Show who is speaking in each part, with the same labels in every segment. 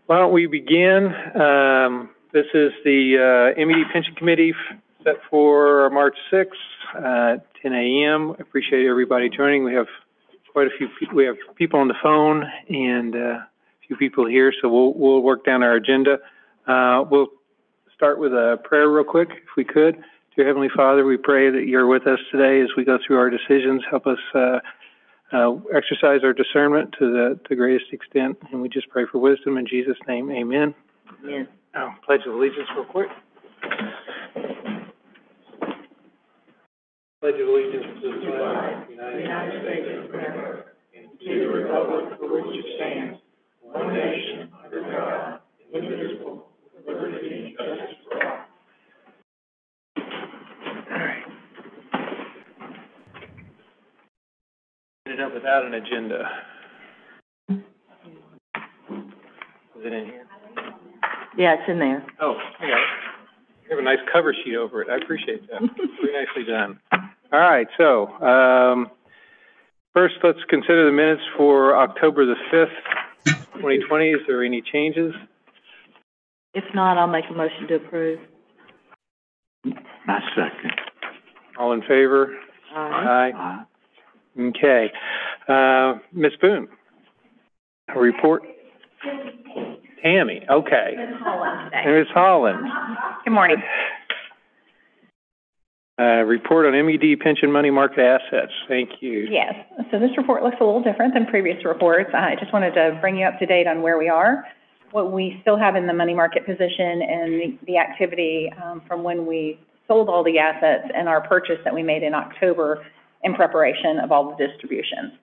Speaker 1: Why don't we begin? This is the MED Pension Committee set for March 6th, 10 a.m. Appreciate everybody joining. We have quite a few people. We have people on the phone and a few people here, so we'll work down our agenda. We'll start with a prayer real quick, if we could. Dear Heavenly Father, we pray that you're with us today as we go through our decisions. Help us exercise our discernment to the greatest extent, and we just pray for wisdom in Jesus' name. Amen.
Speaker 2: Amen.
Speaker 1: Pledge of allegiance real quick. Pledge of allegiance to the flag of the United States of America and to the republic for which it stands, one nation, under God, indivisible, with liberty and justice for all. All right. Ended up without an agenda. Is it in here?
Speaker 2: Yeah, it's in there.
Speaker 1: Oh, I got it. You have a nice cover sheet over it. I appreciate that. Very nicely done. All right, so first let's consider the minutes for October the 5th, 2020. Is there any changes?
Speaker 2: If not, I'll make a motion to approve.
Speaker 3: I second.
Speaker 1: All in favor?
Speaker 2: Aye.
Speaker 1: Okay. Ms. Boone, a report? Tammy, okay.
Speaker 4: Ms. Holland today.
Speaker 1: And Ms. Holland.
Speaker 4: Good morning.
Speaker 1: Report on MED pension money market assets. Thank you.
Speaker 4: Yes, so this report looks a little different than previous reports. I just wanted to bring you up to date on where we are, what we still have in the money market position, and the activity from when we sold all the assets and our purchase that we made in October in preparation of all the distributions.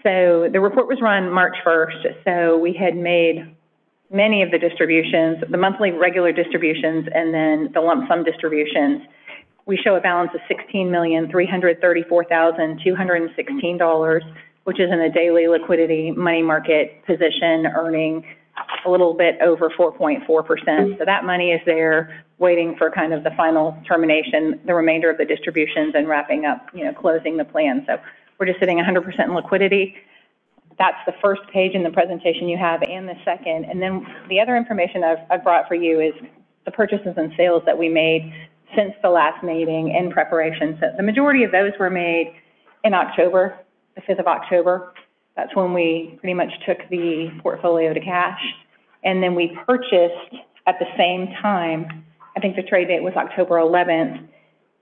Speaker 4: So the report was run March 1st, so we had made many of the distributions, the monthly regular distributions, and then the lump sum distributions. We show a balance of $16,334,216, which is in a daily liquidity money market position, earning a little bit over 4.4%. So that money is there waiting for kind of the final termination, the remainder of the distributions, and wrapping up, closing the plan. So we're just sitting 100% in liquidity. That's the first page in the presentation you have, and the second. And then the other information I've brought for you is the purchases and sales that we made since the last meeting in preparation. So the majority of those were made in October, the 5th of October. That's when we pretty much took the portfolio to cash. And then we purchased at the same time, I think the trade date was October 11th,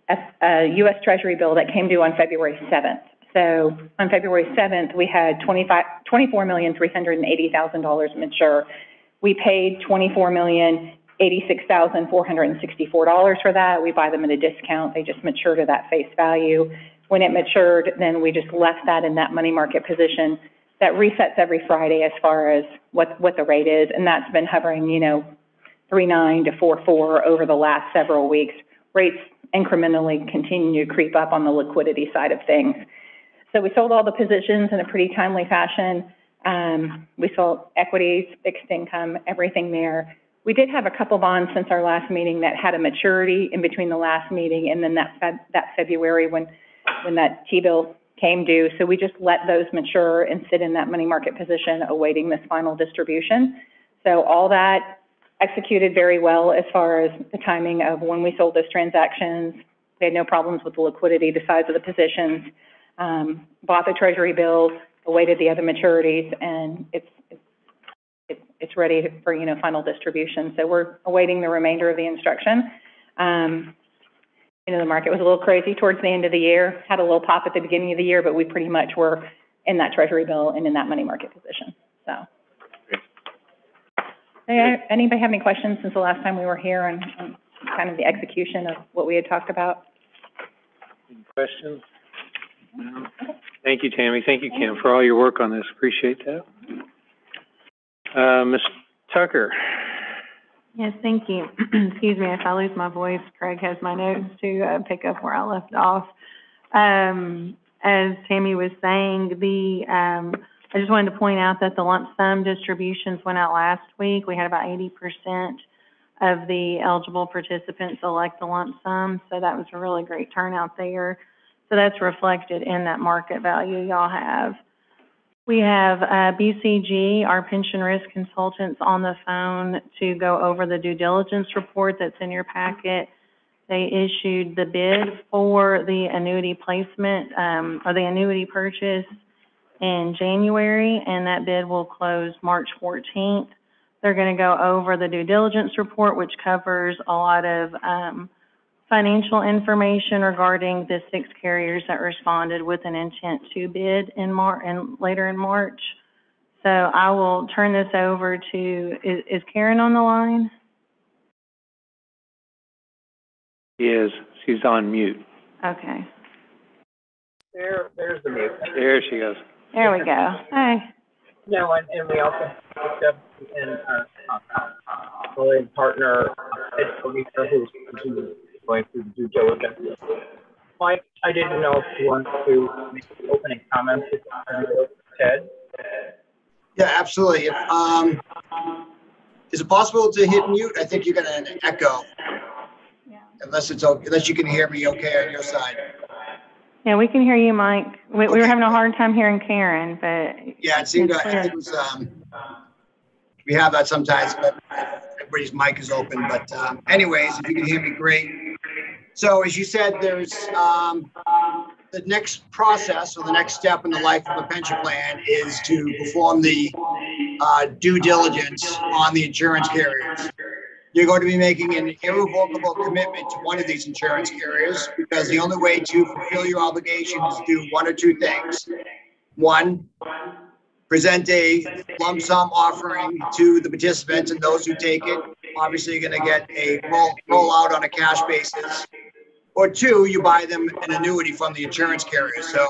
Speaker 4: a U.S. Treasury bill that came due on February 7th. So on February 7th, we had $24,380,000 mature. We paid $24,086,464 for that. We buy them at a discount. They just mature to that face value. When it matured, then we just left that in that money market position. That resets every Friday as far as what the rate is, and that's been hovering, 3.9 to 4.4 over the last several weeks. Rates incrementally continue to creep up on the liquidity side of things. So we sold all the positions in a pretty timely fashion. We sold equities, fixed income, everything there. We did have a couple bonds since our last meeting that had a maturity in between the last meeting and then that February when that T-bill came due. So we just let those mature and sit in that money market position awaiting this final distribution. So all that executed very well as far as the timing of when we sold those transactions. We had no problems with the liquidity, the size of the positions. Bought the Treasury bills, awaited the other maturities, and it's ready for final distribution. So we're awaiting the remainder of the instruction. The market was a little crazy towards the end of the year, had a little pop at the beginning of the year, but we pretty much were in that Treasury bill and in that money market position. So, anybody have any questions since the last time we were here on kind of the execution of what we had talked about?
Speaker 1: Any questions? No. Thank you, Tammy. Thank you, Kim, for all your work on this. Appreciate that. Ms. Tucker.
Speaker 5: Yes, thank you. Excuse me if I lose my voice. Craig has my notes to pick up where I left off. As Tammy was saying, I just wanted to point out that the lump sum distributions went out last week. We had about 80% of the eligible participants elect the lump sum, so that was a really great turnout there. So that's reflected in that market value y'all have. We have, BCG, our pension risk consultants, on the phone to go over the due diligence report that's in your packet. They issued the bid for the annuity placement, or the annuity purchase in January, and that bid will close March 14th. They're going to go over the due diligence report, which covers a lot of, financial information regarding the 6 carriers that responded with an intent to bid in later in March. So I will turn this over to, is Karen on the line?
Speaker 1: She's on mute.
Speaker 5: Okay.
Speaker 6: There's the mute.
Speaker 1: There she goes.
Speaker 5: There we go. Hi.
Speaker 6: No, and we also picked up in our partner, Ed Policer, who's going through the due diligence. Mike, I didn't know if you wanted to make opening comments. Ted?
Speaker 7: Yeah, absolutely. Is it possible to hit mute? I think you're going to echo.
Speaker 5: Yeah.
Speaker 7: Unless you can hear me okay on your side.
Speaker 5: Yeah, we can hear you, Mike. We were having a hard time hearing Karen, but.
Speaker 7: Yeah, it seemed,
Speaker 5: it's
Speaker 7: I think it was, we have that sometimes, but everybody's mic is open. But anyways, if you can hear me, great. So as you said, there's the next process or the next step in the life of a pension plan is to perform the due diligence on the insurance carriers. You're going to be making an irrevocable commitment to one of these insurance carriers because the only way to fulfill your obligation is to do one or two things. One, present a lump sum offering to the participants, and those who take it, obviously you're going to get a rollout on a cash basis. Or two, you buy them an annuity from the insurance carrier. So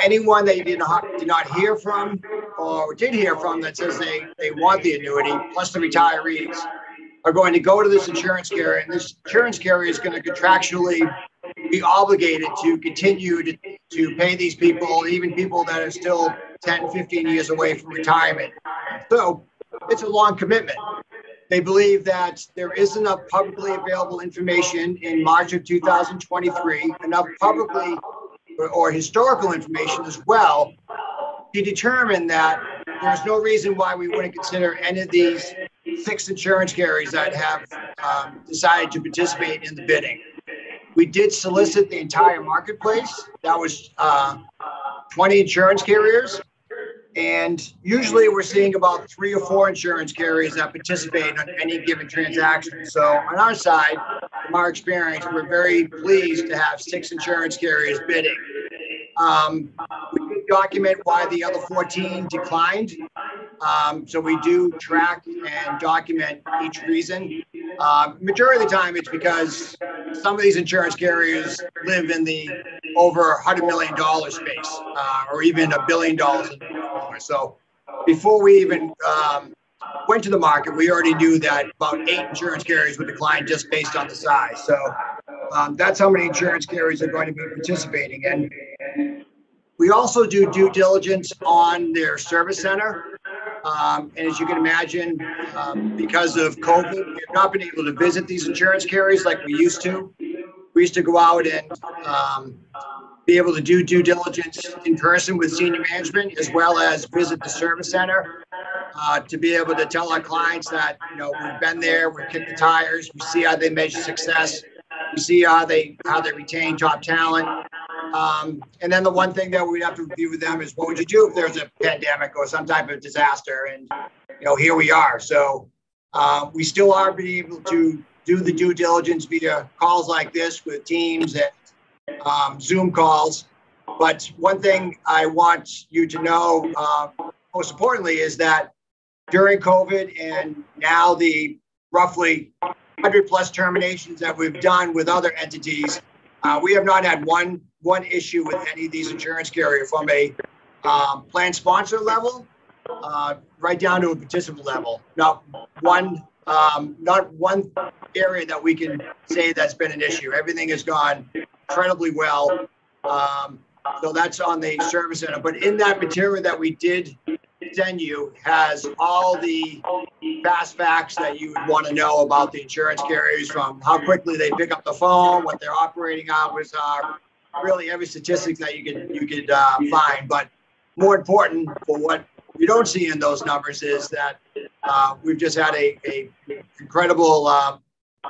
Speaker 7: anyone that you did not hear from or did hear from that says they want the annuity, plus the retirees, are going to go to this insurance carrier, and this insurance carrier is going to contractually be obligated to continue to pay these people, even people that are still 10, 15 years away from retirement. So it's a long commitment. They believe that there is enough publicly available information in March of 2023, enough publicly or historical information as well, to determine that there's no reason why we wouldn't consider any of these 6 insurance carriers that have decided to participate in the bidding. We did solicit the entire marketplace. That was 20 insurance carriers. And usually we're seeing about 3 or 4 insurance carriers that participate on any given transaction. So on our side, from our experience, we're very pleased to have 6 insurance carriers bidding. We did document why the other 14 declined. So we do track and document each reason. Majority of the time it's because some of these insurance carriers live in the over $100 million space, or even $1 billion. So before we even went to the market, we already knew that about 8 insurance carriers would decline just based on the size. So that's how many insurance carriers are going to be participating in. We also do due diligence on their service center. And as you can imagine, because of COVID, we have not been able to visit these insurance carriers like we used to. We used to go out and be able to do due diligence in person with senior management, as well as visit the service center to be able to tell our clients that, you know, we've been there, we've kicked the tires, we see how they measure success, we see how they retain top talent. And then the one thing that we'd have to review with them is what would you do if there's a pandemic or some type of disaster? And, you know, here we are. So we still are being able to do the due diligence via calls like this with Teams and Zoom calls. But one thing I want you to know, most importantly, is that during COVID and now the roughly 100+ terminations that we've done with other entities, we have not had one issue with any of these insurance carriers from a plan sponsor level right down to a participant level. Not one area that we can say that's been an issue. Everything has gone incredibly well. So that's on the service center. But in that material that we did send you has all the fast facts that you would want to know about the insurance carriers, from how quickly they pick up the phone, what their operating hours are, really every statistic that you could find. But more important for what you don't see in those numbers is that we've just had a incredible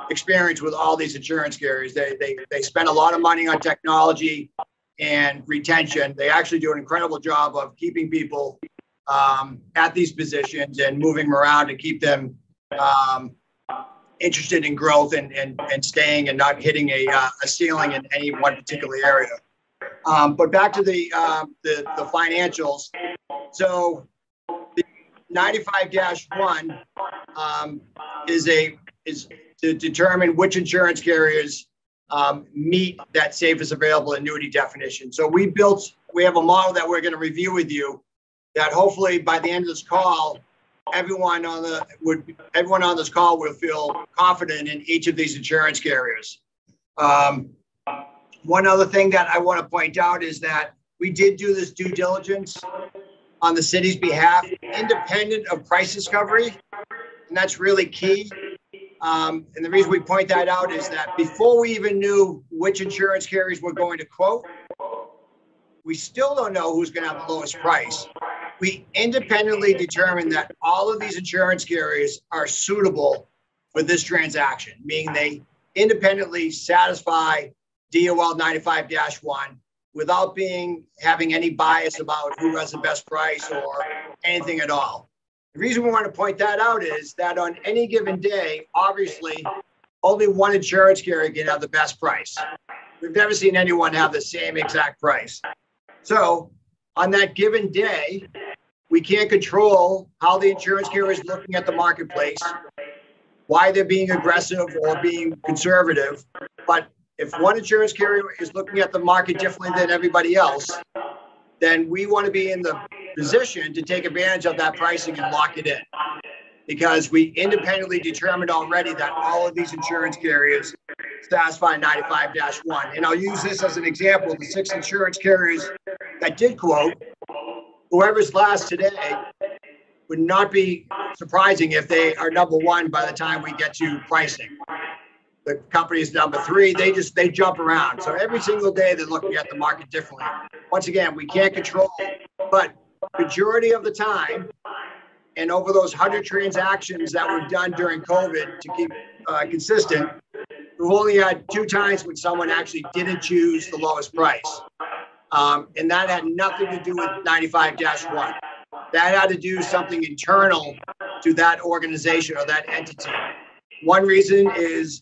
Speaker 7: experience with all these insurance carriers. They spend a lot of money on technology and retention. They actually do an incredible job of keeping people at these positions and moving them around to keep them interested in growth and staying and not hitting a ceiling in any one particular area. But back to the financials. So the 95-1 is to determine which insurance carriers meet that safest available annuity definition. So we have a model that we're going to review with you that hopefully by the end of this call, everyone on this call will feel confident in each of these insurance carriers. One other thing that I want to point out is that we did do this due diligence on the city's behalf, independent of price discovery, and that's really key. And the reason we point that out is that before we even knew which insurance carriers were going to quote, we still don't know who's going to have the lowest price. We independently determined that all of these insurance carriers are suitable for this transaction, meaning they independently satisfy DOL 95-1 without having any bias about who has the best price or anything at all. The reason we want to point that out is that on any given day, obviously, only one insurance carrier can have the best price. We've never seen anyone have the same exact price. So on that given day, we can't control how the insurance carrier is looking at the marketplace, why they're being aggressive or being conservative. But if one insurance carrier is looking at the market differently than everybody else, then we want to be in the position to take advantage of that pricing and lock it in. Because we independently determined already that all of these insurance carriers satisfy 95-1. And I'll use this as an example. The 6 insurance carriers that did quote, whoever's last today would not be surprising if they are number 1 by the time we get to pricing. The company is number 3. They jump around. So every single day they're looking at the market differently. Once again, we can't control it, but majority of the time, and over those 100 transactions that we've done during COVID to keep consistent, we've only had 2 times when someone actually didn't choose the lowest price. And that had nothing to do with 95-1. That had to do something internal to that organization or that entity. One reason is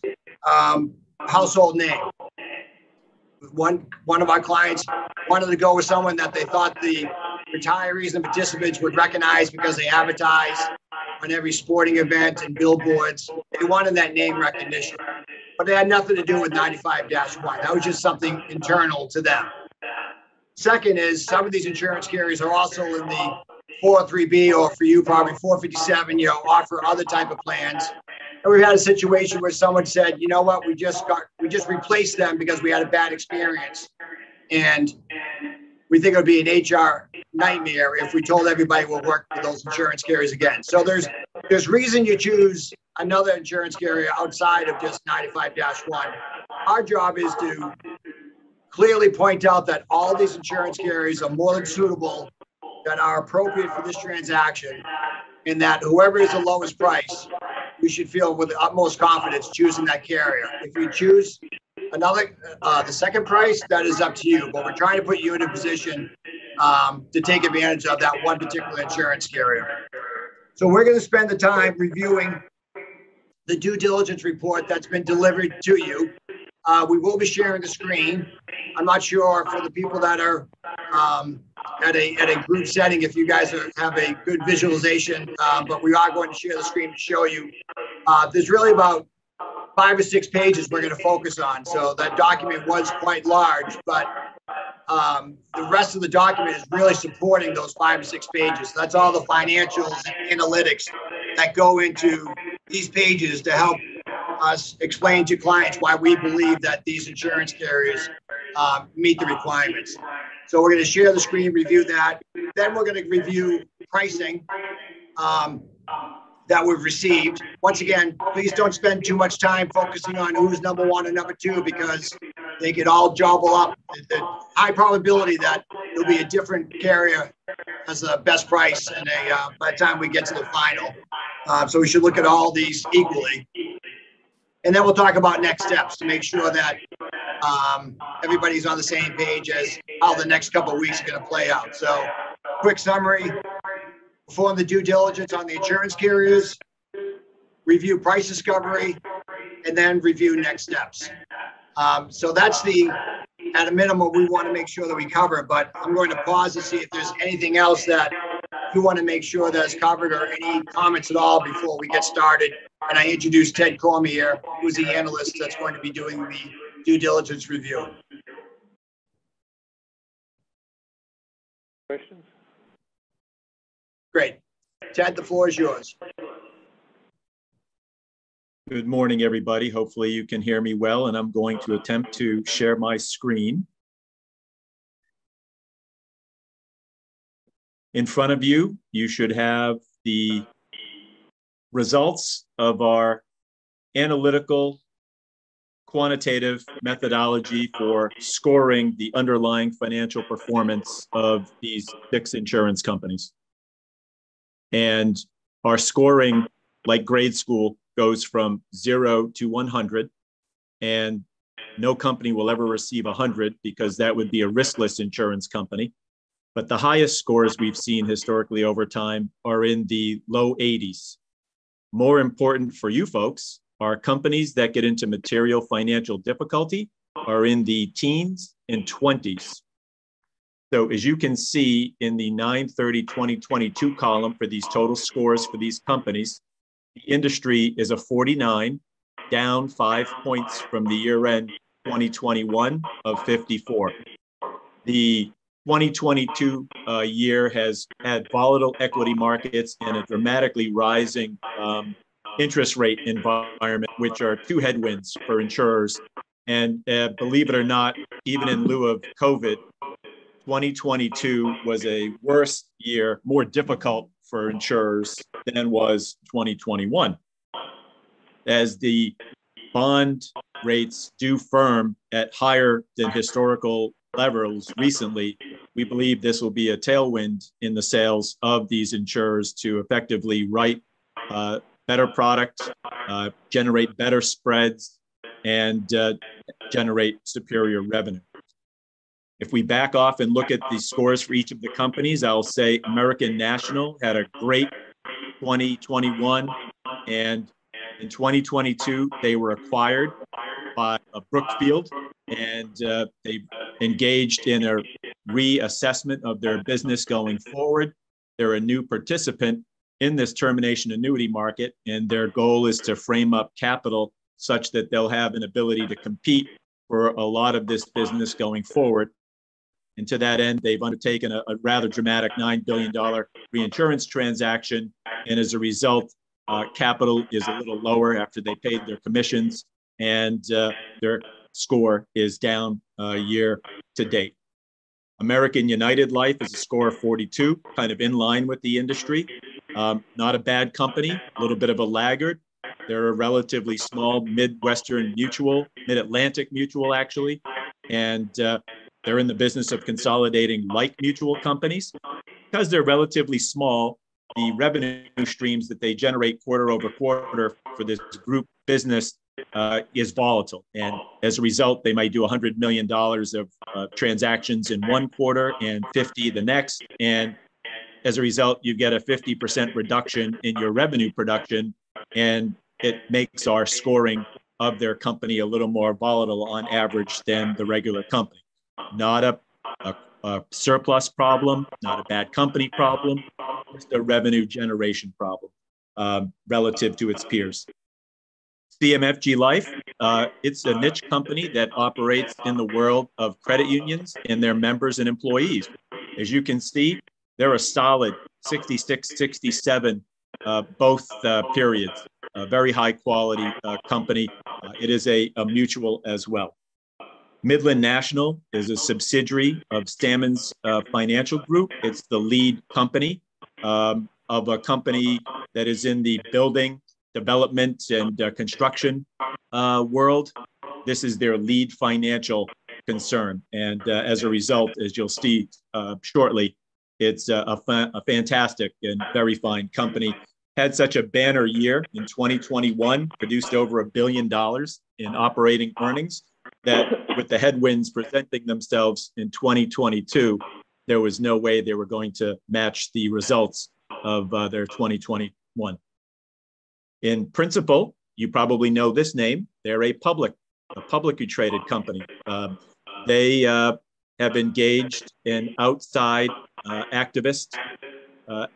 Speaker 7: household name. One of our clients wanted to go with someone that they thought the retirees and participants would recognize because they advertise on every sporting event and billboards. They wanted that name recognition, but it had nothing to do with 95-1. That was just something internal to them. Second is some of these insurance carriers are also in the 403B, or for you probably 457, offer other type of plans. And we've had a situation where someone said, you know what, we just replaced them because we had a bad experience. And we think it would be an HR nightmare if we told everybody we'll work with those insurance carriers again. So there's reason you choose another insurance carrier outside of just 95-1. Our job is to clearly point out that all these insurance carriers are more than suitable, that are appropriate for this transaction, and that whoever is the lowest price, we should feel with the utmost confidence choosing that carrier. If we choose the second price, that is up to you, but we're trying to put you in a position to take advantage of that one particular insurance carrier. So we're going to spend the time reviewing the due diligence report that's been delivered to you. We will be sharing the screen. I'm not sure for the people that are at a group setting if you guys have a good visualization, but we are going to share the screen to show you. There's really about 5 or 6 pages we're going to focus on. So that document was quite large, but the rest of the document is really supporting those 5 or 6 pages. That's all the financials and analytics that go into these pages to help us explain to clients why we believe that these insurance carriers meet the requirements. So we're going to share the screen, review that. Then we're going to review pricing that we've received. Once again, please don't spend too much time focusing on who's number 1 and number 2, because they could all jumble up. The high probability that there'll be a different carrier as the best price and by the time we get to the final. So we should look at all these equally. And then we'll talk about next steps to make sure that everybody's on the same page as how the next couple of weeks are going to play out. So quick summary: perform the due diligence on the insurance carriers, review price discovery, and then review next steps. So that's at a minimum, we want to make sure that we cover, but I'm going to pause to see if there's anything else that you want to make sure that's covered or any comments at all before we get started. And I introduce Ted Cormier, who's the analyst that's going to be doing the due diligence review.
Speaker 1: Questions?
Speaker 7: Great. Ted, the floor is yours.
Speaker 8: Good morning, everybody. Hopefully you can hear me well, and I'm going to attempt to share my screen. In front of you, you should have the results of our analytical quantitative methodology for scoring the underlying financial performance of these 6 insurance companies. And our scoring, like grade school, goes from 0 to 100, and no company will ever receive 100 because that would be a riskless insurance company. But the highest scores we've seen historically over time are in the low 80s. More important for you folks are companies that get into material financial difficulty are in the teens and 20s. So as you can see in the 9/30/2022 column for these total scores for these companies, the industry is a 49, down 5 points from the year-end 2021 of 54. The 2022 year has had volatile equity markets and a dramatically rising interest rate environment, which are 2 headwinds for insurers. And believe it or not, even in lieu of COVID, 2022 was a worse year, more difficult for insurers than was 2021. As the bond rates do firm at higher than historical levels recently, we believe this will be a tailwind in the sales of these insurers to effectively write better product, generate better spreads, and generate superior revenue. If we back off and look at the scores for each of the companies, I'll say American National had a great 2021, and in 2022, they were acquired by Brookfield, and they engaged in a reassessment of their business going forward. They're a new participant in this termination annuity market, and their goal is to frame up capital such that they'll have an ability to compete for a lot of this business going forward. And to that end, they've undertaken a rather dramatic $9 billion reinsurance transaction. And as a result, capital is a little lower after they paid their commissions, and their score is down year to date. American United Life is a score of 42, kind of in line with the industry. Not a bad company, a little bit of a laggard. They're a relatively small Midwestern mutual, Mid-Atlantic mutual actually, and they're in the business of consolidating like mutual companies. Because they're relatively small, the revenue streams that they generate quarter over quarter for this group business is volatile. And as a result, they might do $100 million of transactions in one quarter and 50 the next. And as a result, you get a 50% reduction in your revenue production, and it makes our scoring of their company a little more volatile on average than the regular company. Not a surplus problem, not a bad company problem, just a revenue generation problem relative to its peers. CMFG Life, it's a niche company that operates in the world of credit unions and their members and employees. As you can see, they're a solid 66, 67, both periods. A very high quality company. It is a mutual as well. Midland National is a subsidiary of Stammons Financial Group. It's the lead company of a company that is in the building, development, and construction world. This is their lead financial concern. And as a result, as you'll see shortly, It's a fantastic and very fine company. Had such a banner year in 2021, produced over $1 billion in operating earnings, that with the headwinds presenting themselves in 2022, there was no way they were going to match the results of their 2021. In principle, you probably know this name. They're a publicly traded company. They have engaged an outside activist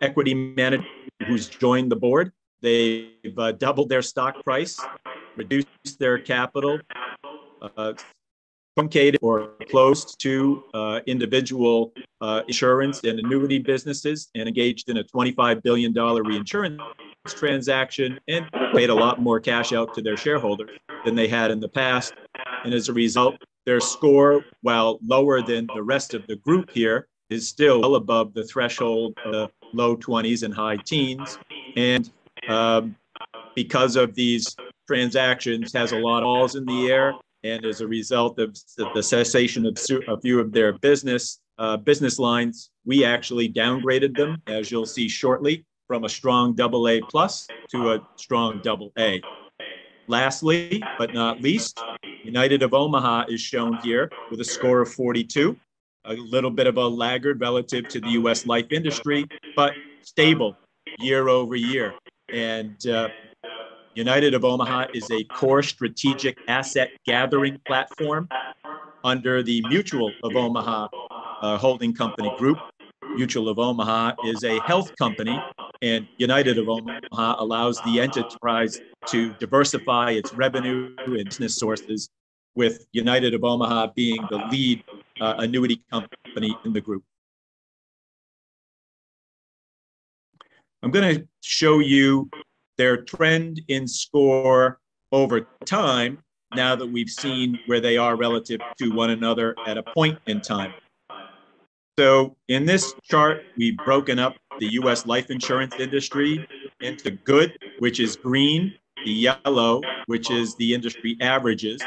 Speaker 8: equity manager who's joined the board. They've doubled their stock price, reduced their capital, truncated or closed to individual insurance and annuity businesses, and engaged in a $25 billion reinsurance transaction, and paid a lot more cash out to their shareholders than they had in the past. And as a result, their score, while lower than the rest of the group here, is still well above the threshold of the low 20s and high teens. And because of these transactions, has a lot of balls in the air. And as a result of the cessation of a few of their business lines, we actually downgraded them, as you'll see shortly, from a strong AA+ to a strong AA. Lastly, but not least, United of Omaha is shown here with a score of 42, a little bit of a laggard relative to the U.S. life industry, but stable year over year. And United of Omaha is a core strategic asset gathering platform under the Mutual of Omaha holding company group. Mutual of Omaha is a health company, and United of Omaha allows the enterprise to diversify its revenue and business sources, with United of Omaha being the lead annuity company in the group. I'm going to show you their trend in score over time, now that we've seen where they are relative to one another at a point in time. So in this chart, we've broken up the U.S. life insurance industry into good, which is green, the yellow, which is the industry averages,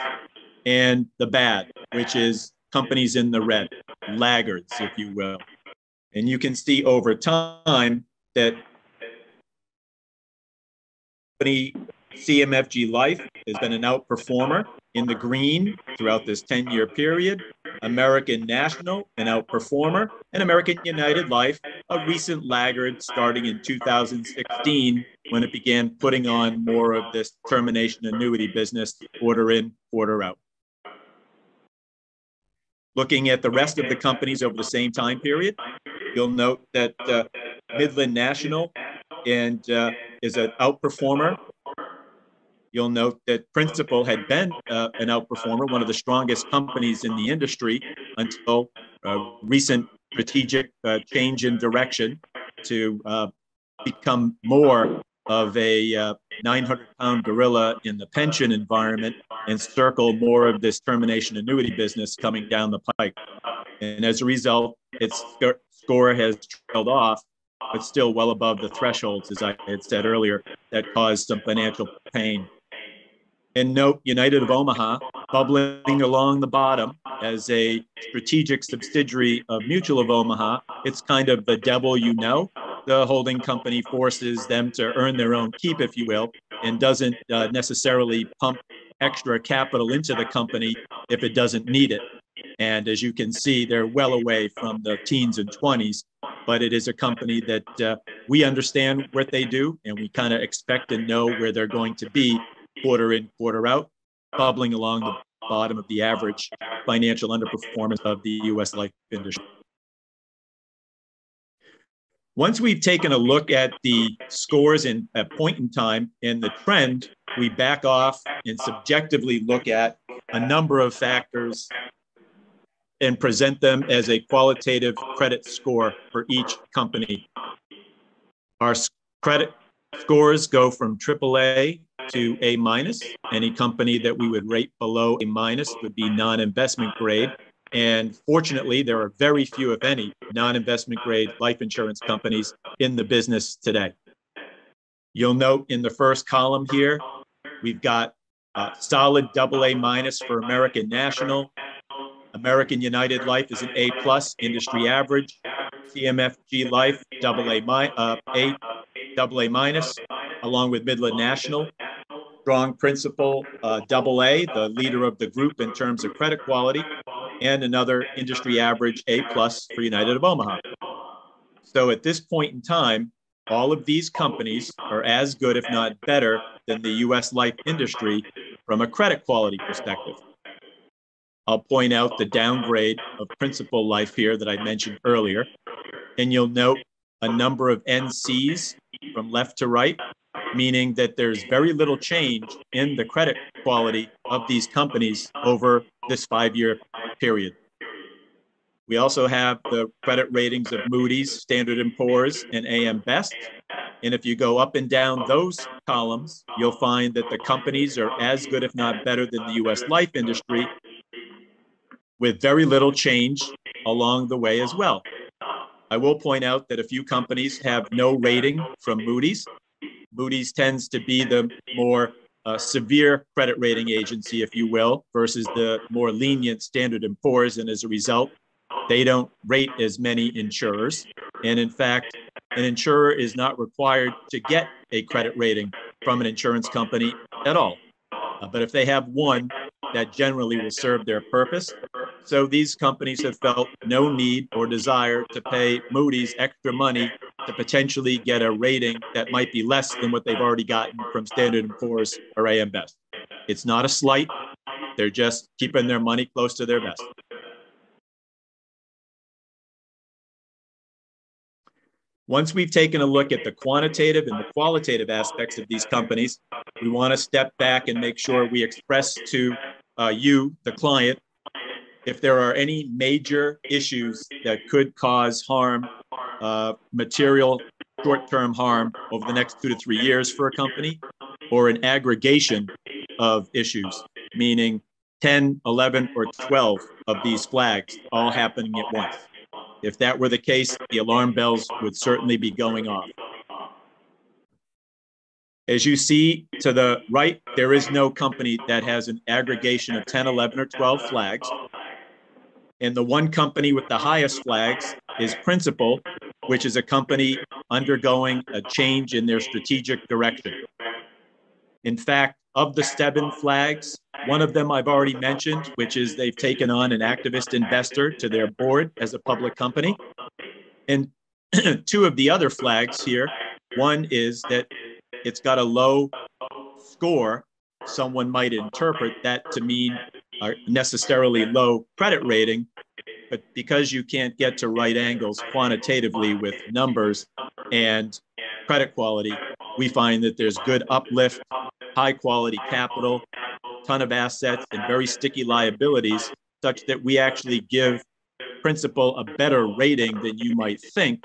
Speaker 8: and the bad, which is companies in the red, laggards, if you will. And you can see over time that CMFG Life has been an outperformer in the green throughout this 10-year period. American National, an outperformer, and American United Life, a recent laggard starting in 2016 when it began putting on more of this termination annuity business, quarter in, quarter out. Looking at the rest of the companies over the same time period, you'll note that Midland National is an outperformer. You'll note that Principal had been an outperformer, one of the strongest companies in the industry, until recent strategic change in direction to become more of a 900-pound gorilla in the pension environment and circle more of this termination annuity business coming down the pike. And as a result, its score has trailed off, but still well above the thresholds, as I had said earlier, that caused some financial pain. And note United of Omaha bubbling along the bottom as a strategic subsidiary of Mutual of Omaha. It's kind of the devil you know. The holding company forces them to earn their own keep, if you will, and doesn't necessarily pump extra capital into the company if it doesn't need it. And as you can see, they're well away from the teens and 20s, but it is a company that we understand what they do, and we kind of expect and know where they're going to be quarter in, quarter out, bubbling along the bottom of the average financial underperformance of the U.S. life industry. Once we've taken a look at the scores in a point in time and the trend, we back off and subjectively look at a number of factors and present them as a qualitative credit score for each company. Our credit scores go from AAA to A-. Any company that we would rate below A- would be non-investment grade. And fortunately, there are very few, if any, non-investment grade life insurance companies in the business today. You'll note in the first column here, we've got solid AA- for American National. American United Life is an A+ industry average. CMFG Life, AA minus, along with Midland National. Strong Principal, AA, the leader of the group in terms of credit quality, and another industry average A+ for United of Omaha. So at this point in time, all of these companies are as good, if not better, than the U.S. life industry from a credit quality perspective. I'll point out the downgrade of Principal Life here that I mentioned earlier, and you'll note a number of NCs from left to right, meaning that there's very little change in the credit quality of these companies over this 5-year period. We also have the credit ratings of Moody's, Standard & Poor's, and AM Best. And if you go up and down those columns, you'll find that the companies are as good, if not better, than the U.S. life industry, with very little change along the way as well. I will point out that a few companies have no rating from Moody's. Moody's tends to be the more severe credit rating agency, if you will, versus the more lenient Standard & Poor's. And as a result, they don't rate as many insurers. And in fact, an insurer is not required to get a credit rating from an insurance company at all. But if they have one, that generally will serve their purpose. So these companies have felt no need or desire to pay Moody's extra money to potentially get a rating that might be less than what they've already gotten from Standard & Poor's or AM Best. It's not a slight. They're just keeping their money close to their vest. Once we've taken a look at the quantitative and the qualitative aspects of these companies, we want to step back and make sure we express to you, the client, if there are any major issues that could cause harm, material short-term harm over the next 2 to 3 years for a company, or an aggregation of issues, meaning 10, 11, or 12 of these flags all happening at once. If that were the case, the alarm bells would certainly be going off. As you see to the right, there is no company that has an aggregation of 10, 11, or 12 flags. And the one company with the highest flags is Principal, which is a company undergoing a change in their strategic direction. In fact, of the 7 flags, one of them I've already mentioned, which is they've taken on an activist investor to their board as a public company. And 2 of the other flags here, one is that it's got a low score. Someone might interpret that to mean a necessarily low credit rating, but because you can't get to right angles quantitatively with numbers and credit quality, we find that there's good uplift, high quality capital, ton of assets, and very sticky liabilities, such that we actually give Principal a better rating than you might think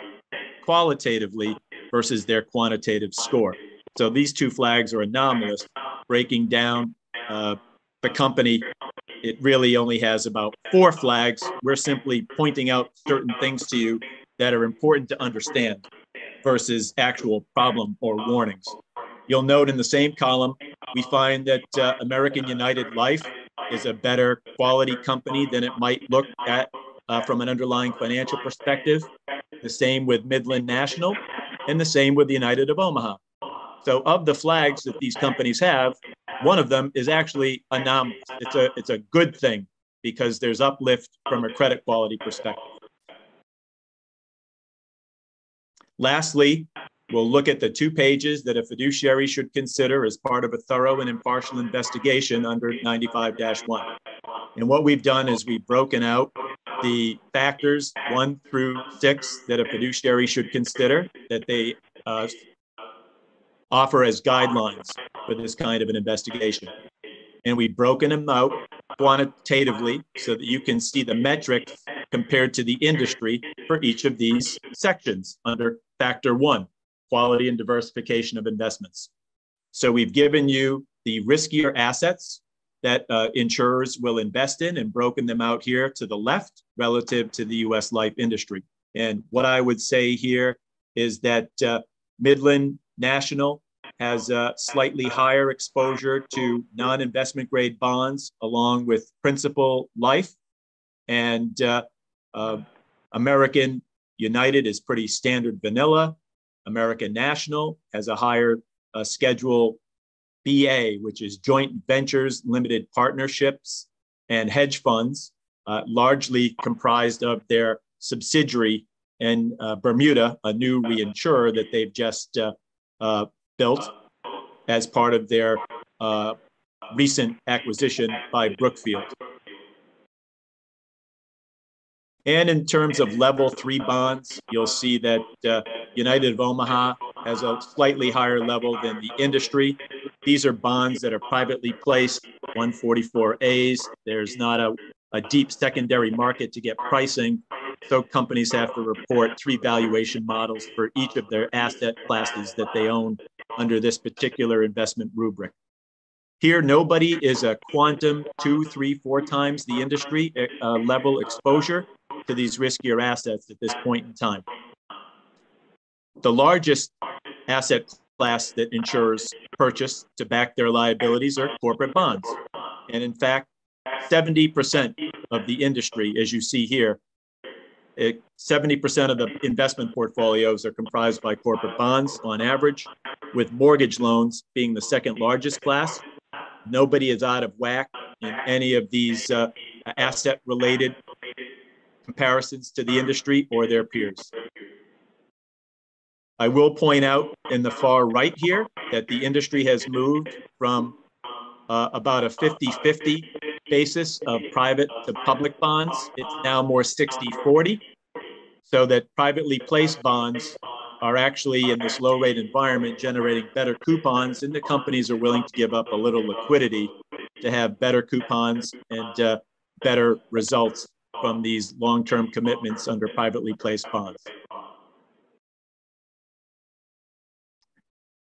Speaker 8: qualitatively versus their quantitative score. So these 2 flags are anomalous. Breaking down the company, it really only has about 4 flags. We're simply pointing out certain things to you that are important to understand versus actual problem or warnings. You'll note in the same column, we find that American United Life is a better quality company than it might look at from an underlying financial perspective. The same with Midland National, and the same with United of Omaha. So of the flags that these companies have, one of them is actually anomalous. It's a good thing because there's uplift from a credit quality perspective. Lastly, we'll look at the 2 pages that a fiduciary should consider as part of a thorough and impartial investigation under 95-1. And what we've done is we've broken out the factors 1 through 6 that a fiduciary should consider, that they offer as guidelines for this kind of an investigation. And we've broken them out quantitatively so that you can see the metrics compared to the industry for each of these sections under factor 1, quality and diversification of investments. So we've given you the riskier assets that insurers will invest in and broken them out here to the left relative to the U.S. life industry. And what I would say here is that Midland National has a slightly higher exposure to non-investment grade bonds along with Principal Life, and American United is pretty standard vanilla. American National has a higher schedule BA, which is joint ventures, limited partnerships, and hedge funds, largely comprised of their subsidiary in Bermuda, a new reinsurer that they've just built as part of their recent acquisition by Brookfield. And in terms of level 3 bonds, you'll see that United of Omaha has a slightly higher level than the industry. These are bonds that are privately placed, 144As. There's not a deep secondary market to get pricing, so companies have to report 3 valuation models for each of their asset classes that they own under this particular investment rubric. Here, nobody is a quantum 2, 3, 4 times the industry level exposure to these riskier assets at this point in time. The largest asset class that insurers purchase to back their liabilities are corporate bonds. And in fact, 70% of the industry, as you see here, 70% of the investment portfolios are comprised by corporate bonds on average, with mortgage loans being the second largest class. Nobody is out of whack in any of these asset-related comparisons to the industry or their peers. I will point out in the far right here that the industry has moved from about a 50-50 basis of private to public bonds. It's now more 60-40, so that privately placed bonds are actually in this low rate environment generating better coupons, and the companies are willing to give up a little liquidity to have better coupons and better results from these long-term commitments under privately placed bonds.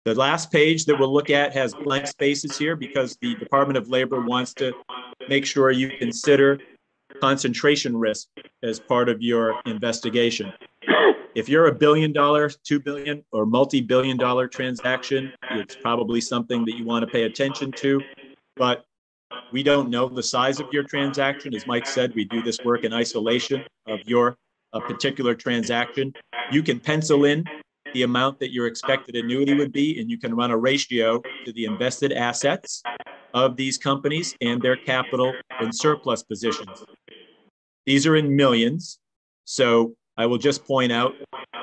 Speaker 8: The last page that we'll look at has blank spaces here because the Department of Labor wants to make sure you consider concentration risk as part of your investigation. If you're $1 billion, $2 billion, or multi-billion dollar transaction, it's probably something that you want to pay attention to, but we don't know the size of your transaction. As Mike said, we do this work in isolation of your particular transaction. You can pencil in the amount that your expected annuity would be, and you can run a ratio to the invested assets of these companies and their capital and surplus positions. These are in millions. So I will just point out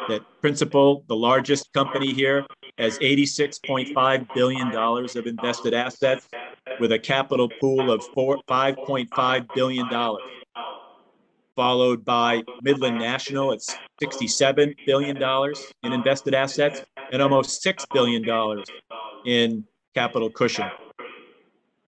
Speaker 8: that Principal, the largest company here, has $86.5 billion of invested assets with a capital pool of $5.5 billion. Followed by Midland National at $67 billion in invested assets and almost $6 billion in capital cushion.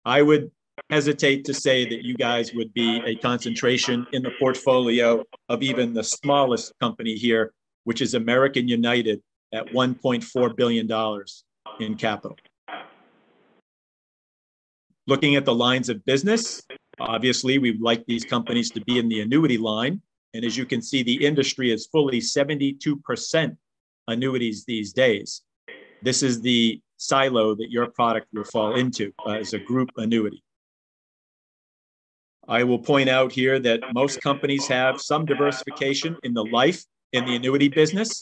Speaker 8: I would hesitate to say that you guys would be a concentration in the portfolio of even the smallest company here, which is American United at $1.4 billion in capital. Looking at the lines of business, obviously, we'd like these companies to be in the annuity line. And as you can see, the industry is fully 72% annuities these days. This is the silo that your product will fall into as a group annuity. I will point out here that most companies have some diversification in the life in the annuity business,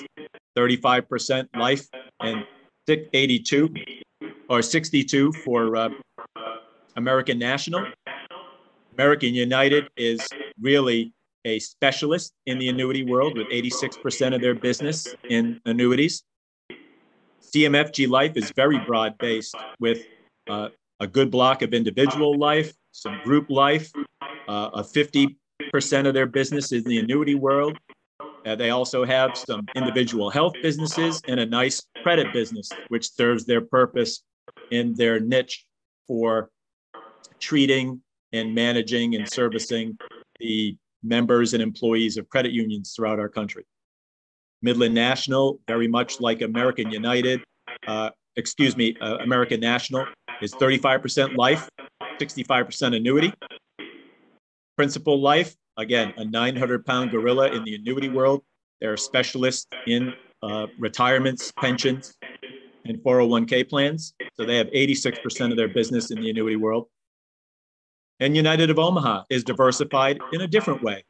Speaker 8: 35% life and 82 or 62 for American National. American United is really a specialist in the annuity world with 86% of their business in annuities. CMFG Life is very broad-based with a good block of individual life, some group life, 50% of their business is in the annuity world. They also have some individual health businesses and a nice credit business, which serves their purpose in their niche for treating and managing and servicing the members and employees of credit unions throughout our country. Midland National, very much like American United, American National is 35% life, 65% annuity. Principal Life, again, a 900-pound gorilla in the annuity world. They're specialists in retirements, pensions, and 401k plans. So they have 86% of their business in the annuity world. And United of Omaha is diversified in a different way.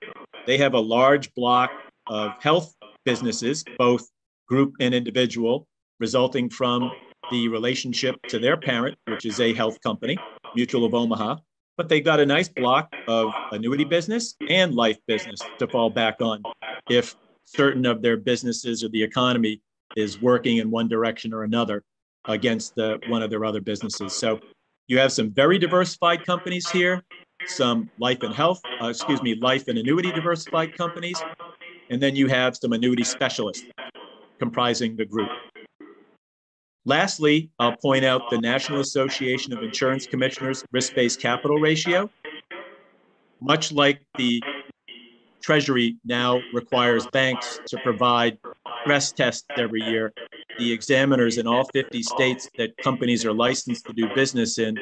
Speaker 8: They have a large block of health businesses, both group and individual, resulting from the relationship to their parent, which is a health company, Mutual of Omaha. But they got a nice block of annuity business and life business to fall back on if certain of their businesses or the economy is working in one direction or another against one of their other businesses. So you have some very diversified companies here, some life and annuity diversified companies, and then you have some annuity specialists comprising the group. Lastly, I'll point out the National Association of Insurance Commissioners risk-based capital ratio. Much like the Treasury now requires banks to provide stress tests every year, the examiners in all 50 states that companies are licensed to do business in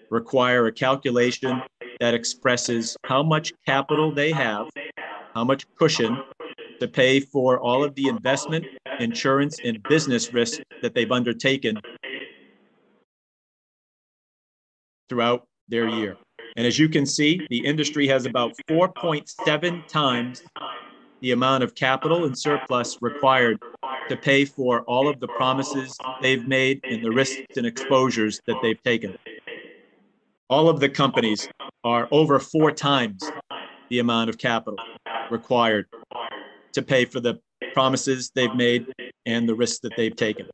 Speaker 8: require a calculation that expresses how much capital they have, how much cushion to pay for all of the investment, insurance, and business risk that they've undertaken throughout their year. And as you can see, the industry has about 4.7 times the amount of capital and surplus required to pay for all of the promises they've made and the risks and exposures that they've taken. All of the companies are over 4 times the amount of capital required to pay for the promises they've made and the risks that they've taken.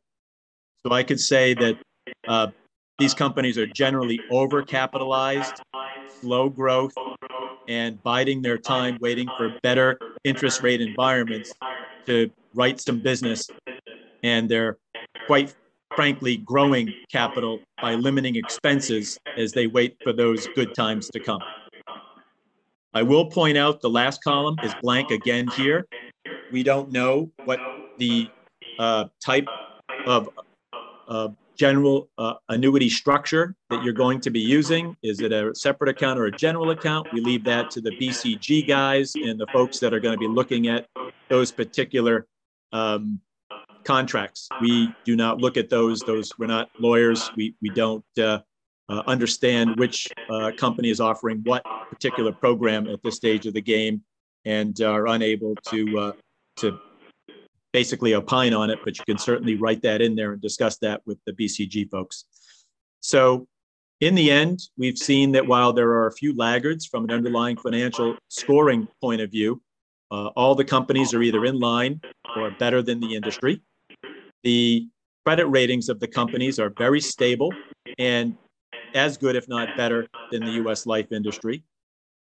Speaker 8: So I could say that these companies are generally overcapitalized, slow growth, and biding their time waiting for better interest rate environments to write some business. And they're quite frankly growing capital by limiting expenses as they wait for those good times to come. I will point out the last column is blank again here. We don't know what the type of general annuity structure that you're going to be using. Is it a separate account or a general account? We leave that to the BCG guys and the folks that are going to be looking at those particular contracts. We do not look at those. We're not lawyers. We don't understand which company is offering what particular program at this stage of the game, and are unable to basically opine on it, but you can certainly write that in there and discuss that with the BCG folks. So in the end, we've seen that while there are a few laggards from an underlying financial scoring point of view, all the companies are either in line or better than the industry. The credit ratings of the companies are very stable and as good, if not better, than the U.S. life industry.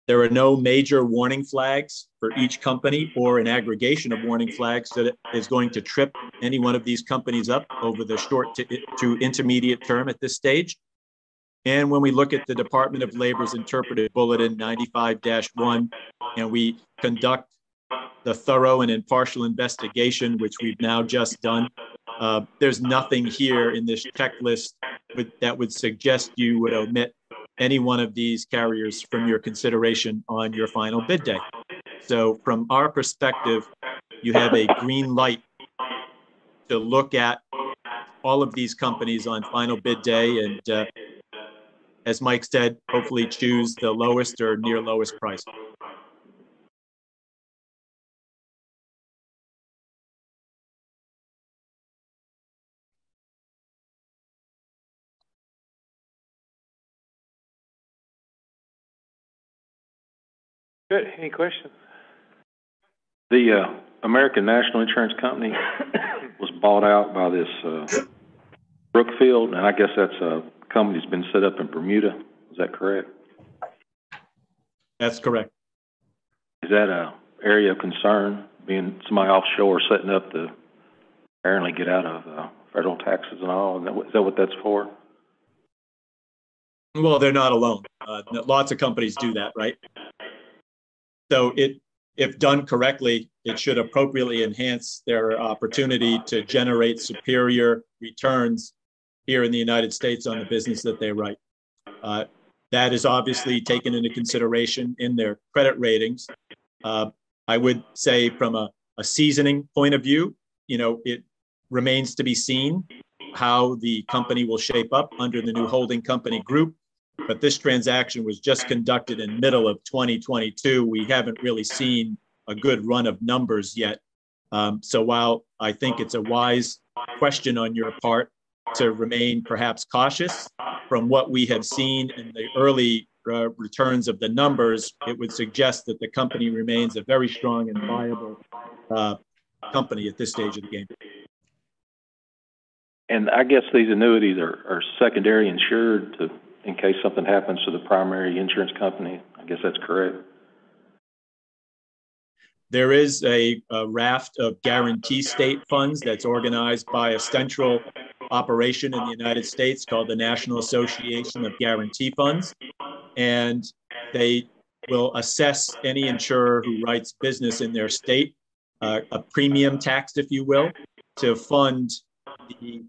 Speaker 8: There are no major warning flags for each company or an aggregation of warning flags that is going to trip any one of these companies up over the short to intermediate term at this stage. And when we look at the Department of Labor's Interpretive Bulletin 95-1, and we conduct the thorough and impartial investigation, which we've now just done, there's nothing here in this checklist that would suggest you would omit any one of these carriers from your consideration on your final bid day. So from our perspective, you have a green light to look at all of these companies on final bid day and, as Mike said, hopefully choose the lowest or near lowest price.
Speaker 1: Good. Any questions?
Speaker 9: The American National Insurance Company was bought out by this Brookfield, and I guess that's a company that's been set up in Bermuda. Is that correct?
Speaker 8: That's correct.
Speaker 9: Is that an area of concern, being somebody offshore setting up to apparently get out of federal taxes and all? Is that what that's for?
Speaker 8: Well, they're not alone. Lots of companies do that, right? So if done correctly, it should appropriately enhance their opportunity to generate superior returns here in the United States on the business that they write. That is obviously taken into consideration in their credit ratings. I would say from a seasoning point of view, it remains to be seen how the company will shape up under the new holding company group. But this transaction was just conducted in middle of 2022. We haven't really seen a good run of numbers yet So while I think it's a wise question on your part to remain perhaps cautious, from what we have seen in the early returns of the numbers, it would suggest that the company remains a very strong and viable company at this stage of the game.
Speaker 9: And I guess these annuities are secondary insured in case something happens to the primary insurance company. I guess that's correct.
Speaker 8: There is a raft of guarantee state funds that's organized by a central operation in the United States called the National Association of Guarantee Funds. And they will assess any insurer who writes business in their state, a premium tax, if you will, to fund the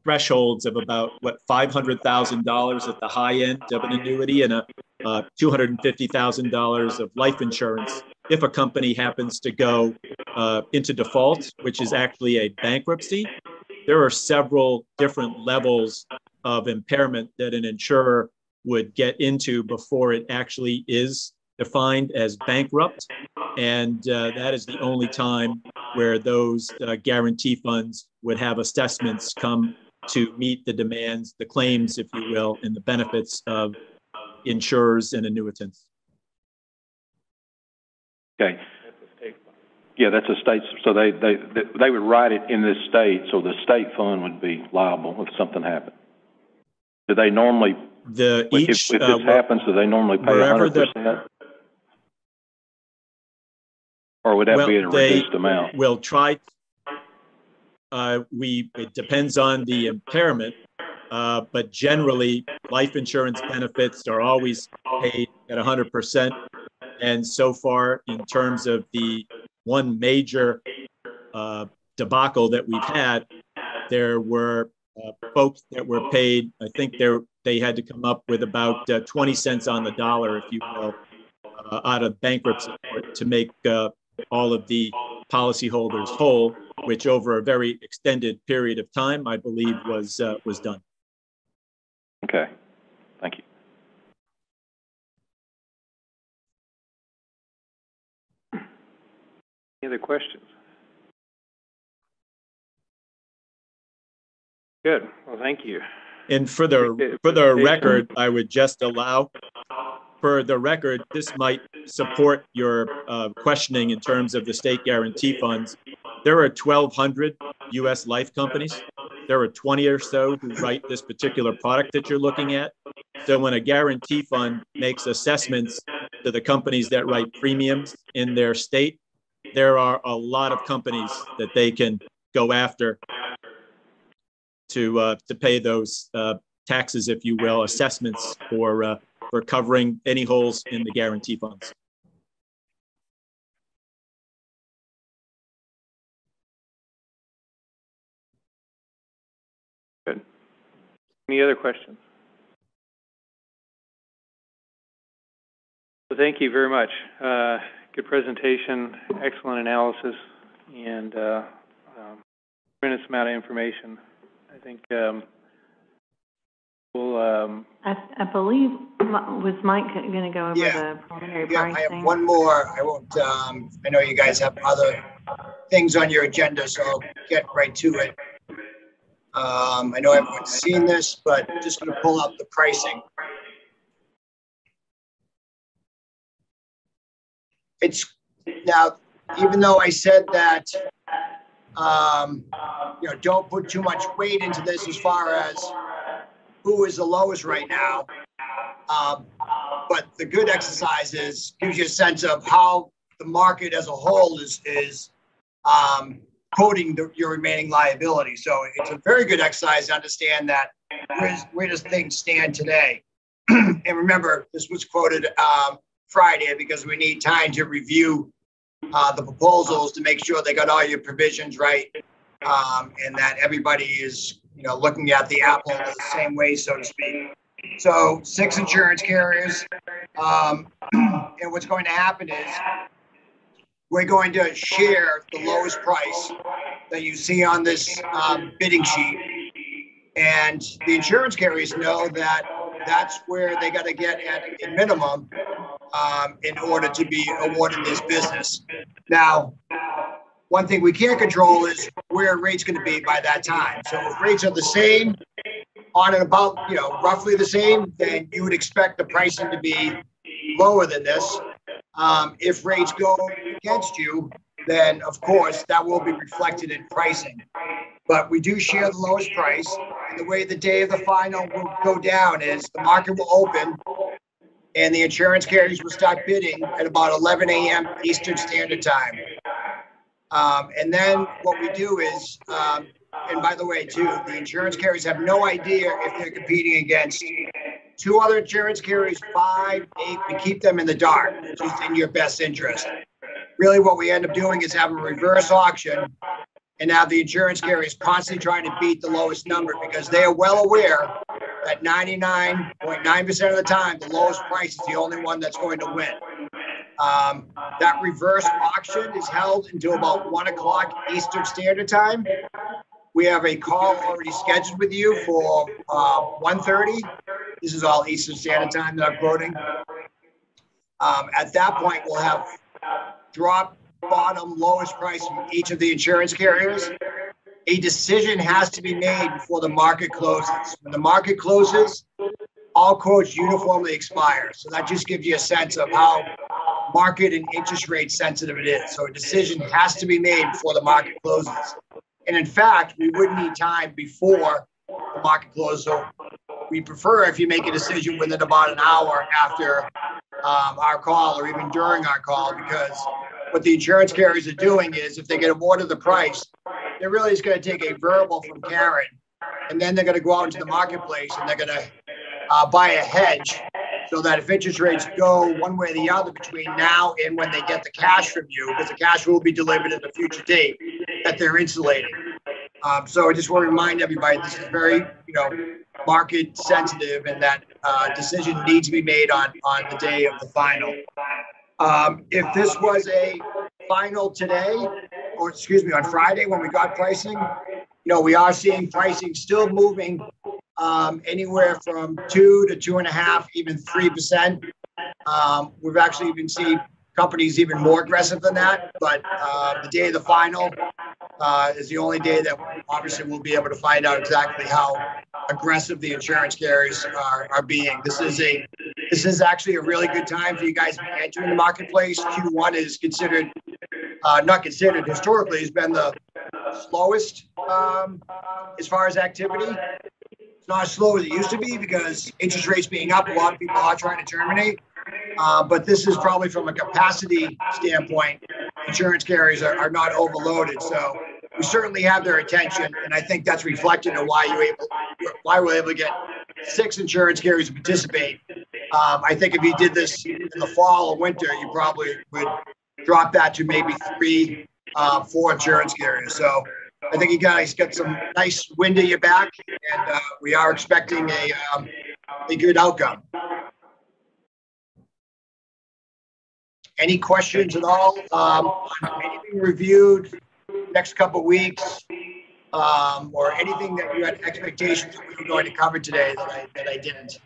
Speaker 8: thresholds of about, $500,000 at the high end of an annuity and $250,000 of life insurance if a company happens to go into default, which is actually a bankruptcy. There are several different levels of impairment that an insurer would get into before it actually is defined as bankrupt. And that is the only time where those guarantee funds would have assessments come to meet the demands, the claims, if you will, and the benefits of insurers and annuitants.
Speaker 9: Okay. Yeah, that's a state. So they would write it in this state, so the state fund would be liable if something happened. Do they normally? If this happens, do they normally pay 100%? Or would that be at a reduced amount?
Speaker 8: We'll try. It depends on the impairment, but generally, life insurance benefits are always paid at 100%. And so far, in terms of the one major debacle that we've had, there were folks that were paid, I think they had to come up with about 20 cents on the dollar, if you will, out of bankruptcy court to make all of the policyholders whole, which over a very extended period of time, I believe, was done.
Speaker 9: Okay, thank you.
Speaker 1: Any other questions? Good. Well, thank you.
Speaker 8: And for the record, I would just allow, for the record, this might support your questioning in terms of the state guarantee funds. There are 1,200 U.S. life companies. There are 20 or so who write this particular product that you're looking at. So when a guarantee fund makes assessments to the companies that write premiums in their state, there are a lot of companies that they can go after to pay those taxes, if you will, assessments for covering any holes in the guarantee funds.
Speaker 1: Good. Any other questions? Well, thank you very much. Good presentation, excellent analysis, and tremendous amount of information. I think we'll.
Speaker 5: I believe, was Mike going to go over the preliminary pricing?
Speaker 7: I have one more. I won't. I know you guys have other things on your agenda, so I'll get right to it. I know everyone's seen this, but I'm just going to pull up the pricing. It's now, even though I said that, don't put too much weight into this as far as who is the lowest right now. But the good exercise gives you a sense of how the market as a whole is quoting your remaining liability. So it's a very good exercise to understand that where does things stand today. And remember, this was quoted Friday because we need time to review the proposals to make sure they got all your provisions right, and that everybody is looking at the apple the same way, so to speak. So 6 insurance carriers, and what's going to happen is we're going to share the lowest price that you see on this bidding sheet, and the insurance carriers know that that's where they got to get at a minimum in order to be awarded this business. Now, one thing we can't control is where rates going to be by that time. So if rates are the same, on and about, roughly the same, then you would expect the pricing to be lower than this. If rates go against you, then of course that will be reflected in pricing. But we do share the lowest price, and the way the day of the final will go down is the market will open and the insurance carriers will start bidding at about 11 a.m. Eastern Standard Time. And then what we do is, and by the way, too, the insurance carriers have no idea if they're competing against 2 other insurance carriers, 5, 8. We keep them in the dark, which is in your best interest. Really, what we end up doing is have a reverse auction and have the insurance carriers constantly trying to beat the lowest number because they are well aware that 99.9% of the time, the lowest price is the only one that's going to win. That reverse auction is held until about 1 o'clock Eastern Standard Time. We have a call already scheduled with you for 1:30. This is all Eastern Standard Time that I'm quoting. At that point, we'll have drop, bottom, lowest price from each of the insurance carriers. A decision has to be made before the market closes. When the market closes, all quotes uniformly expire. So that just gives you a sense of how market and interest rate sensitive it is. So a decision has to be made before the market closes. And in fact, we would need time before the market closes. So we prefer if you make a decision within about an hour after our call or even during our call, because what the insurance carriers are doing is if they get awarded the price, they're really just going to take a verbal from Karen, and then they're going to go out into the marketplace and they're going to buy a hedge so that if interest rates go one way or the other between now and when they get the cash from you, because the cash will be delivered at a future date, that they're insulated. So I just want to remind everybody, this is very, market sensitive, and that decision needs to be made on the day of the final. If this was a final today, or excuse me, on Friday when we got pricing, we are seeing pricing still moving anywhere from 2 to 2.5, even 3%. We've actually even seen companies even more aggressive than that, but the day of the final is the only day that obviously we'll be able to find out exactly how aggressive the insurance carriers are being. This is actually a really good time for you guys to be entering the marketplace. Q1 is considered, not considered, historically has been the slowest as far as activity. It's not as slow as it used to be because interest rates being up, a lot of people are trying to terminate. But this is probably from a capacity standpoint, insurance carriers are not overloaded. So we certainly have their attention, and I think that's reflected in why we're able to get 6 insurance carriers to participate. I think if you did this in the fall or winter, you probably would drop that to maybe 3, 4 insurance carriers. So I think you guys got some nice wind at your back, and we are expecting a good outcome. Any questions at all on anything reviewed next couple of weeks, or anything that you had expectations that we were going to cover today that I didn't?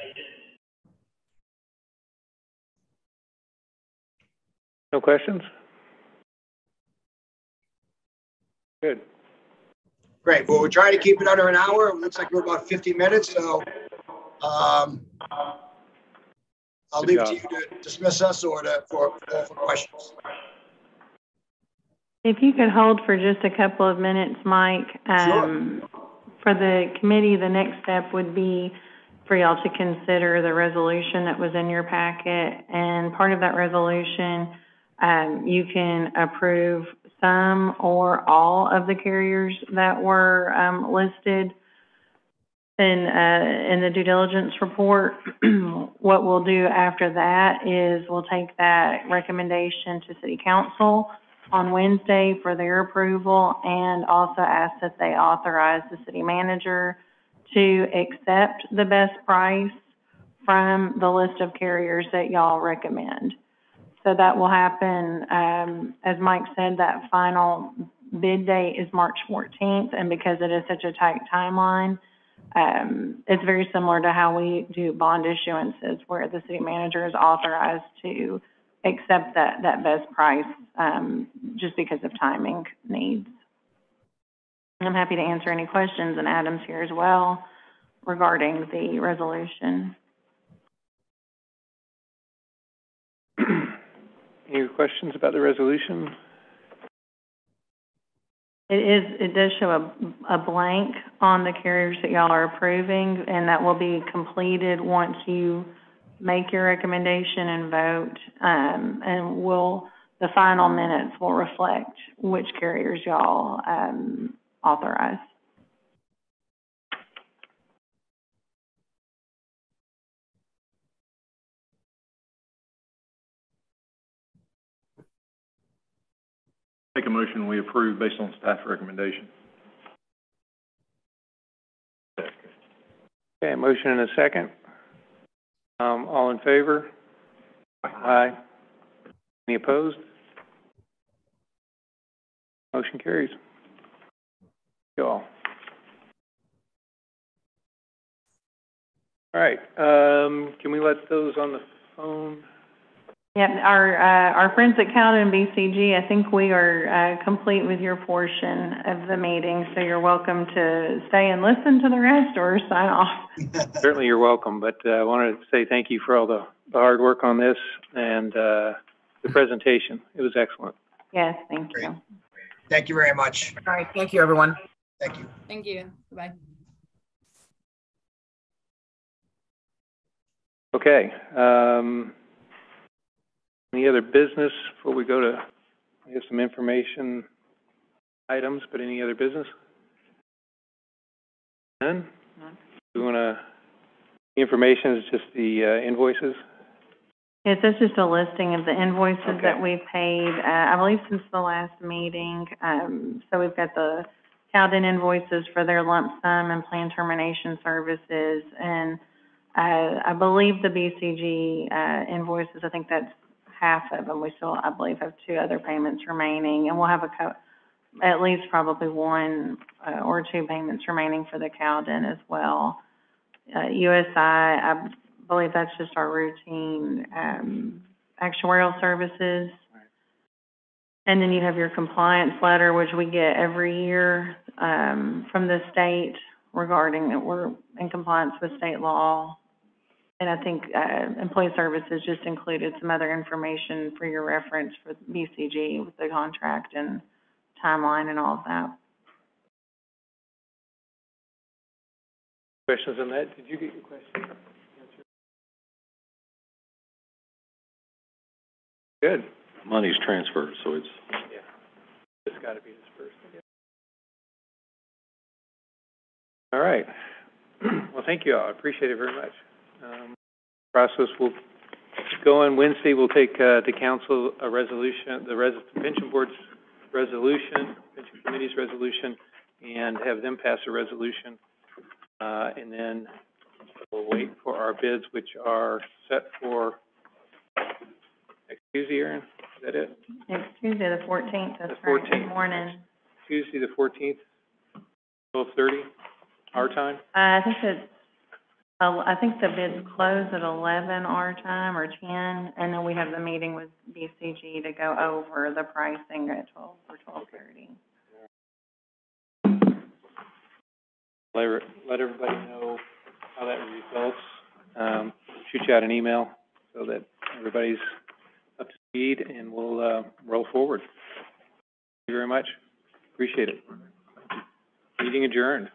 Speaker 1: No questions? Good.
Speaker 7: Great. Well, we're trying to keep it under an hour. It looks like we're about 50 minutes, so I'll leave it to you to dismiss us or for questions.
Speaker 5: If you could hold for just a couple of minutes, Mike.
Speaker 7: Sure.
Speaker 5: For the committee, the next step would be for y'all to consider the resolution that was in your packet. And part of that resolution, you can approve some or all of the carriers that were listed in the due diligence report. What we'll do after that is we'll take that recommendation to City Council on Wednesday for their approval, and also ask that they authorize the city manager to accept the best price from the list of carriers that y'all recommend. So that will happen, as Mike said, that final bid date is March 14th, and because it is such a tight timeline, it's very similar to how we do bond issuances, where the city manager is authorized to accept that best price, just because of timing needs. I'm happy to answer any questions, and Adam's here as well regarding the resolution.
Speaker 1: Any questions about the resolution?
Speaker 5: It does show a blank on the carriers that y'all are approving, and that will be completed once you make your recommendation and vote, and the final minutes will reflect which carriers y'all, authorize.
Speaker 9: Make a motion, we approve based on staff recommendation.
Speaker 1: Okay, motion and a second. All in favor? Aye. Any opposed? Motion carries. Thank you all. All right, can we let those on the phone?
Speaker 5: Yep, our friends at Cowden BCG, I think we are, complete with your portion of the meeting, so you're welcome to stay and listen to the rest or sign off.
Speaker 1: Certainly you're welcome, but I wanted to say thank you for all the hard work on this and the presentation. It was excellent.
Speaker 5: Yes, thank you.
Speaker 7: Thank you very much.
Speaker 6: All right, thank you, everyone.
Speaker 7: Thank you.
Speaker 2: Thank you. Bye.
Speaker 1: Okay, any other business before we go to, I have some information items, but any other business? None? We want to, the information is just the invoices?
Speaker 5: Yes, that's just a listing of the invoices
Speaker 1: Okay.
Speaker 5: that we've paid, I believe since the last meeting. So we've got the Cowden invoices for their lump sum and plan termination services, and I believe the BCG invoices, I think that's half of them. We still, I believe, have 2 other payments remaining, and we'll have at least probably 1 or 2 payments remaining for the Cowden as well. USI, I believe that's just our routine actuarial services. And then you have your compliance letter, which we get every year from the state regarding that we're in compliance with state law. And I think Employee Services just included some other information for your reference for BCG with the contract and timeline and all of that.
Speaker 1: Questions on that? Did you get your question answered? Good.
Speaker 9: Money's transferred, so it's.
Speaker 1: Yeah. It's got to be dispersed, I guess. All right. Well, thank you all. I appreciate it very much. Process will go on Wednesday. We'll take to council a resolution, the pension board's resolution, pension committee's resolution, and have them pass a resolution. And then we'll wait for our bids, which are set for next Tuesday, Erin. Is that it?
Speaker 5: Next Tuesday, the 14th, that's
Speaker 1: The
Speaker 5: right,
Speaker 1: 14th.
Speaker 5: good morning.
Speaker 1: Tuesday, the 14th, 12:30, our time.
Speaker 5: I think the bids close at 11 our time or 10, and then we have the meeting with BCG to go over the pricing at 12 or 12:30.
Speaker 1: Let everybody know how that results. Shoot you out an email so that everybody's up to speed, and we'll roll forward. Thank you very much. Appreciate it. Meeting adjourned.